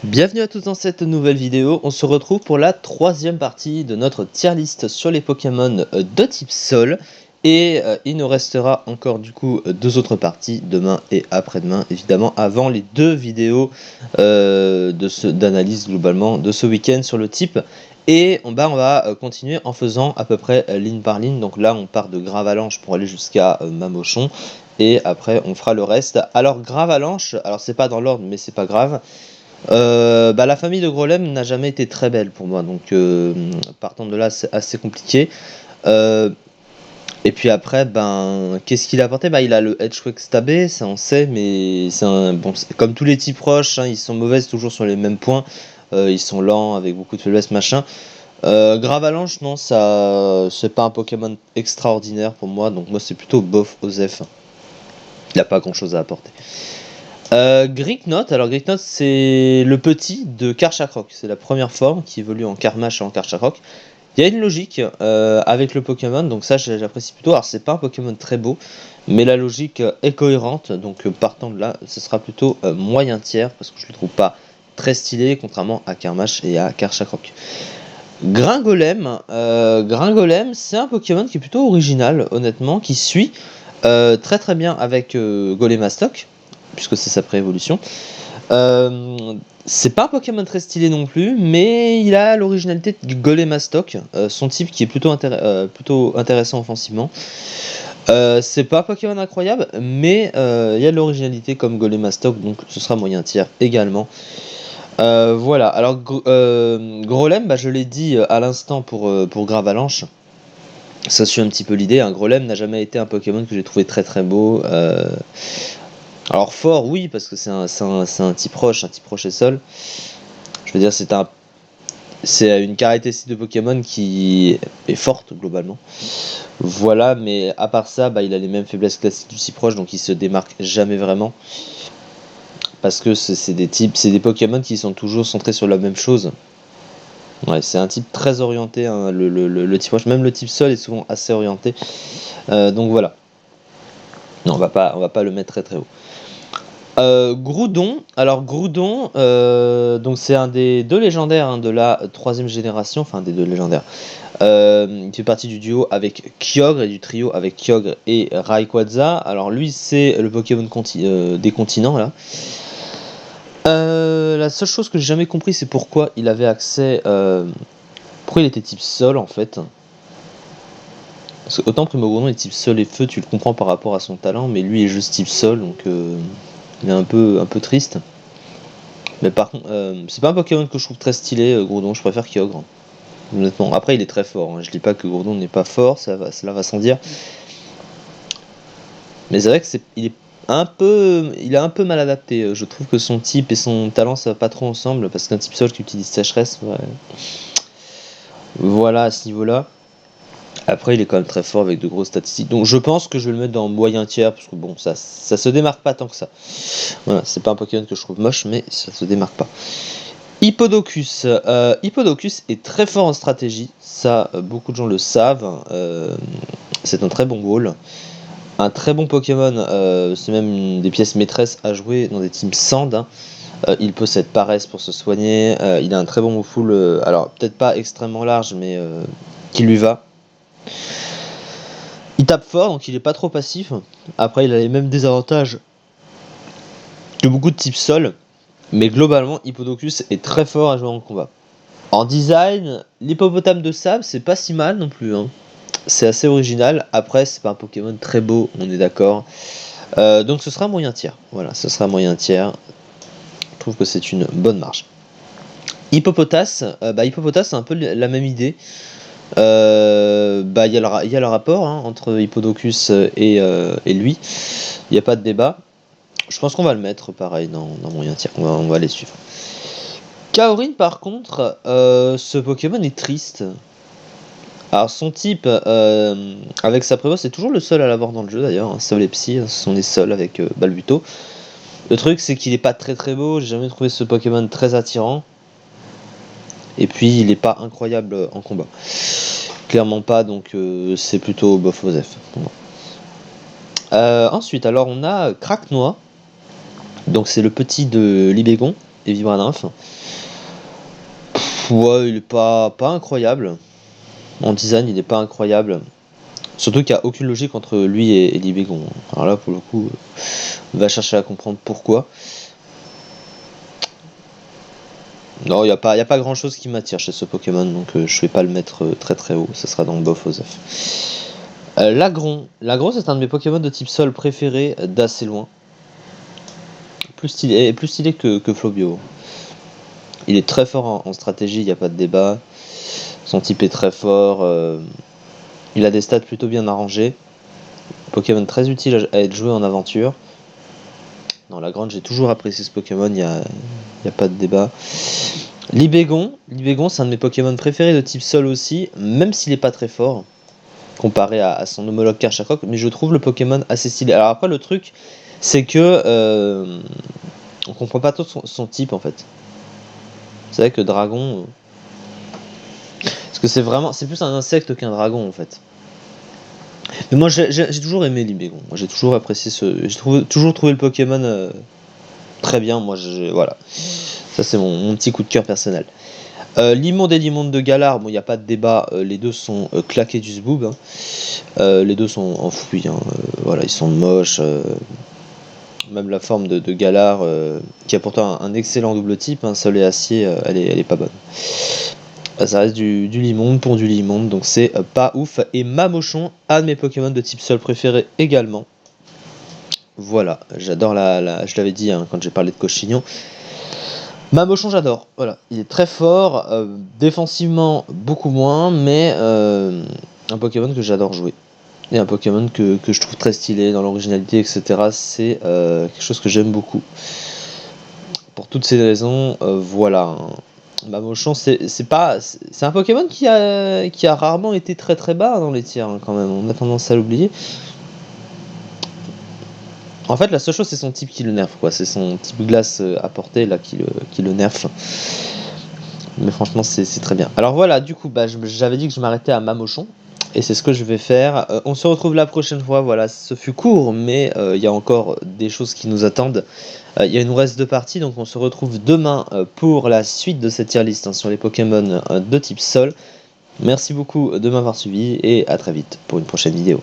Bienvenue à tous dans cette nouvelle vidéo, on se retrouve pour la troisième partie de notre tier list sur les Pokémon de type Sol. Et il nous restera encore du coup deux autres parties, demain et après-demain évidemment, avant les deux vidéos d'analyse globalement de ce week-end sur le type. Et on va continuer en faisant à peu près ligne par ligne, donc là on part de Gravalanche pour aller jusqu'à Mamochon. Et après on fera le reste. Alors Gravalanche, alors c'est pas dans l'ordre mais c'est pas grave. La famille de Grolem n'a jamais été très belle pour moi, donc partant de là, c'est assez compliqué. Et puis après, qu'est-ce qu'il a apporté? Il a le Hedgehog Stabé, ça on sait, mais comme tous les types roches, hein, ils sont mauvais toujours sur les mêmes points. Ils sont lents, avec beaucoup de faiblesse, machin. Gravalanche, non, ça, c'est pas un Pokémon extraordinaire pour moi, donc moi c'est plutôt bof Osef. Il a pas grand chose à apporter. Greeknot, alors Greeknot c'est le petit de Karchakrok, c'est la première forme qui évolue en Karmash et en Karchakrok. Il y a une logique avec le Pokémon, donc ça j'apprécie plutôt. Alors c'est pas un Pokémon très beau, mais la logique est cohérente, donc partant de là, ce sera plutôt moyen tiers, parce que je le trouve pas très stylé, contrairement à Karmash et à Karchakrok. Gringolem, c'est un Pokémon qui est plutôt original, honnêtement, qui suit très très bien avec Golemastoc, puisque c'est sa préévolution. C'est pas un Pokémon très stylé non plus, mais il a l'originalité du Golemastoc, son type qui est plutôt intéressant offensivement. C'est pas un Pokémon incroyable, mais il y a de l'originalité comme Golemastoc, donc ce sera moyen tiers également. Voilà, alors Grolem, je l'ai dit à l'instant pour Gravalanche. Ça suit un petit peu l'idée, hein. Grolem n'a jamais été un Pokémon que j'ai trouvé très très beau. Alors fort, oui, parce que c'est un type roche et sol. Je veux dire, c'est une caractéristique de Pokémon qui est forte globalement. Voilà, mais à part ça, il a les mêmes faiblesses classiques du type roche, donc il se démarque jamais vraiment. Parce que c'est des Pokémon qui sont toujours centrés sur la même chose. Ouais, c'est un type très orienté, hein, le type roche, même le type sol est souvent assez orienté. Donc voilà. Non, on va pas le mettre très très haut. Groudon, alors Groudon, donc c'est un des deux légendaires, hein, de la troisième génération, enfin des deux légendaires. Il fait partie du duo avec Kyogre et du trio avec Kyogre et Rayquaza. Alors lui c'est le Pokémon des continents là. La seule chose que j'ai jamais compris c'est pourquoi il avait accès, pourquoi il était type sol en fait. Parce que autant Primogourdon est type sol et feu, tu le comprends par rapport à son talent, mais lui est juste type sol, donc il est un peu triste. Mais par contre, c'est pas un Pokémon que je trouve très stylé, Groudon, je préfère Kyogre. Honnêtement. Après, il est très fort, hein. Je dis pas que Groudon n'est pas fort, cela va sans dire. Mais c'est vrai que il est un peu mal adapté. Je trouve que son type et son talent ça va pas trop ensemble, parce qu'un type sol qui utilise sécheresse, ouais. Voilà à ce niveau-là. Après, il est quand même très fort avec de grosses statistiques. Donc, je pense que je vais le mettre dans moyen tiers, parce que bon, ça se démarque pas tant que ça. Voilà, c'est pas un Pokémon que je trouve moche, mais ça se démarque pas. Hippodocus. Hippodocus est très fort en stratégie, ça beaucoup de gens le savent. C'est un très bon goal. Un très bon Pokémon, c'est même une des pièces maîtresses à jouer dans des teams Sand, hein. Il possède Paresse pour se soigner. Il a un très bon move full, alors peut-être pas extrêmement large, mais qui lui va. Il tape fort, donc il est pas trop passif. Après, il a les mêmes désavantages que beaucoup de types sol. Mais globalement, Hippodocus est très fort à jouer en combat. En design, l'hippopotame de sable, c'est pas si mal non plus, hein. C'est assez original. Après, c'est pas un Pokémon très beau, on est d'accord. Donc ce sera moyen tiers. Voilà, ce sera moyen tiers. Je trouve que c'est une bonne marge. Hippopotas, Hippopotas, c'est un peu la même idée. Il y a le rapport, hein, entre Hippodocus et lui. Il n'y a pas de débat. Je pense qu'on va le mettre pareil dans moyen tiers. On va les suivre. Kaorin, par contre, ce Pokémon est triste. Alors son type, avec sa prévost, c'est toujours le seul à l'avoir dans le jeu d'ailleurs, hein. Sol et Psy, ce sont les seuls avec Balbuto. Le truc c'est qu'il est pas très très beau, j'ai jamais trouvé ce Pokémon très attirant. Et puis il est pas incroyable en combat. Clairement pas, donc c'est plutôt bof Osef. Ensuite, alors on a Craquenois. Donc c'est le petit de Libégon. et Vibranymph. Ouais, il est pas incroyable. En design, il est pas incroyable. Surtout qu'il n'y a aucune logique entre lui et Libégon. Alors là, pour le coup, on va chercher à comprendre pourquoi. Non, y a pas grand chose qui m'attire chez ce Pokémon, donc je vais pas le mettre très très haut. Ce sera donc bof aux F. Lagron. Lagron, c'est un de mes Pokémon de type sol préférés d'assez loin. Plus stylé que Flobio. Il est très fort en stratégie, il n'y a pas de débat. Son type est très fort. Il a des stats plutôt bien arrangés. Pokémon très utile à être joué en aventure. Dans la grande, j'ai toujours apprécié ce Pokémon, y a pas de débat. Libégon, c'est un de mes Pokémon préférés de type sol aussi, même s'il est pas très fort, comparé à son homologue Karchakok, mais je trouve le Pokémon assez stylé. Alors après, le truc, c'est que on comprend pas trop son type en fait. C'est vrai que dragon... parce que c'est plus un insecte qu'un dragon en fait. Mais moi j'ai toujours aimé Libégon, moi j'ai toujours apprécié toujours trouvé le Pokémon très bien, voilà. Ça c'est mon petit coup de cœur personnel. L'immonde et l'immonde de Galar, bon il n'y a pas de débat, les deux sont claqués du zboob, hein. Les deux sont enfouis, hein. Voilà, ils sont moches, même la forme de Galar, qui a pourtant un excellent double type, hein, sol et acier, elle est pas bonne. Ça reste du limonde pour du limonde, donc c'est pas ouf. Et Mamochon, un de mes Pokémon de type sol préféré également. Voilà, j'adore je l'avais dit hein, quand j'ai parlé de Cochignon. Mamochon, j'adore. Voilà, il est très fort, défensivement beaucoup moins, mais un Pokémon que j'adore jouer. Et un Pokémon que je trouve très stylé dans l'originalité, etc. C'est quelque chose que j'aime beaucoup. Pour toutes ces raisons, voilà. Mamochon, c'est un Pokémon qui a rarement été très très bas dans les tiers, hein, quand même. On a tendance à l'oublier. En fait, la seule chose, c'est son type qui le nerf, quoi. C'est son type glace à portée là qui le nerf. Mais franchement, c'est très bien. Alors voilà, du coup, j'avais dit que je m'arrêtais à Mamochon. Et c'est ce que je vais faire. On se retrouve la prochaine fois. Voilà, ce fut court, mais il y a encore des choses qui nous attendent. Il nous reste 2 parties, donc on se retrouve demain pour la suite de cette tier list, hein, sur les Pokémon de type Sol. Merci beaucoup de m'avoir suivi et à très vite pour une prochaine vidéo.